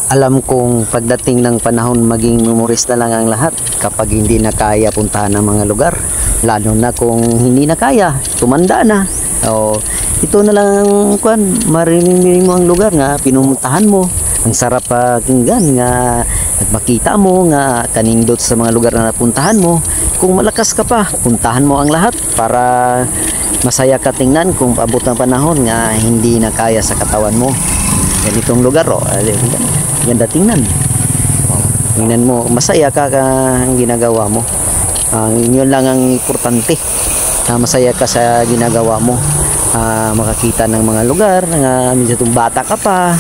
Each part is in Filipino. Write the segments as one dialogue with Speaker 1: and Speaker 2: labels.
Speaker 1: Alam kong pagdating ng panahon maging memories na lang ang lahat kapag hindi na kaya puntahan ng mga lugar. Lalo na kung hindi na kaya, tumanda na. O, ito na lang ang marinig mo ang lugar nga pinumuntahan mo. Ang sarap pakinggan nga at makita mo nga kanindot sa mga lugar na napuntahan mo. Kung malakas ka pa, puntahan mo ang lahat para masaya ka tingnan kung paabot ng panahon nga hindi na kaya sa katawan mo. Ganitong lugar, ganda tingnan. Tingnan mo, masaya ka ang ginagawa mo. Yun lang ang importante. Masaya ka sa ginagawa mo. Makakita ng mga lugar na medyo bata ka pa.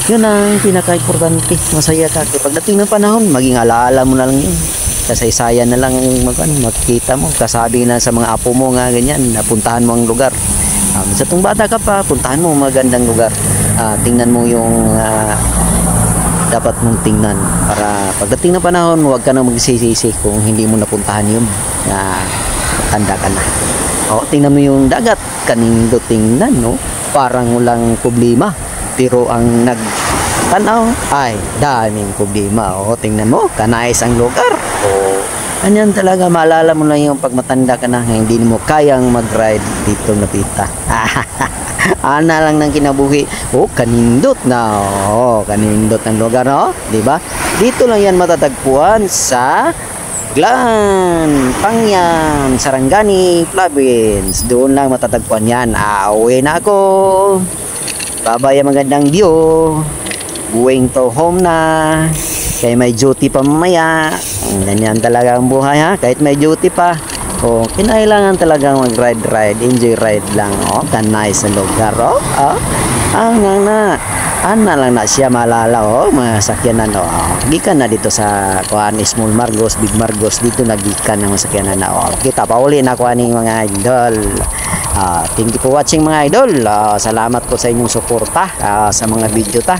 Speaker 1: Yun ang pinaka-importante. Masaya ka. Pagdating ng panahon, maging alaala mo na lang yun. Kasaysayan na lang makikita mo. Kasabi na sa mga apo mo nga ganyan, napuntahan mo ang lugar. Sa itong bata ka pa, puntahan mo magandang lugar. Tingnan mo yung dapat mong tingnan para pagdating ng panahon huwag ka na magsisisi kung hindi mo napuntahan yun tanda ka na. Tingnan mo yung dagat, kanindot tingnan, no? Parang walang problema pero ang nagtanaw ay daming problema. Tingnan mo, kanais ang lugar. Ganyan talaga, maalala mo na yung pag matanda ka na hindi mo kayang mag-ride dito na pita. Ana lang ng kinabuhi. Kanindot na. Kanindot ng lugar, no? Diba? Dito lang yan matatagpuan sa Glan, Pangyan, Sarangani, Province. Doon lang matatagpuan yan. Uwi na ako. Babay ang magandang view. Going to home na. Kaya may duty pa mamaya. Ganyan talaga ang buhay, ha? Kahit may duty pa. Kinailangan talaga mag-ride, enjoy ride lang. Kanay sa lugar. Ana lang na siya malala. Mga sakyanan. Gikan na dito sa Small Margos, Big Margos. Dito nagikan ng sakyanan na. Kita pa uli na kuhaning mga idol. Thank you for watching mga idol. Salamat po sa inyong suporta sa mga video ta.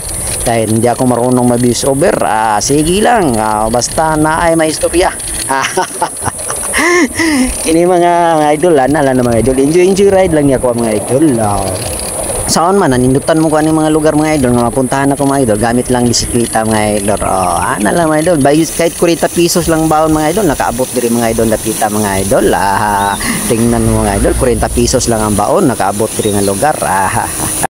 Speaker 1: Dahil hindi ako marunong ma-voice over. Sige lang. Basta na ay may istorya. Ini mga idol, mga idol. Enjoy ride lang niya ko mga idol. Saan man, nanindutan mo ko ang mga lugar mga idol. Mapuntahan ako mga idol. Gamit lang bisikleta mga idol. Lang mga idol. Kahit 40 pesos lang baon mga idol. Nakaabot din mga idol. Nakita mga idol. Tingnan mo mga idol. 40 pesos lang ang baon. Nakaabot din ang lugar.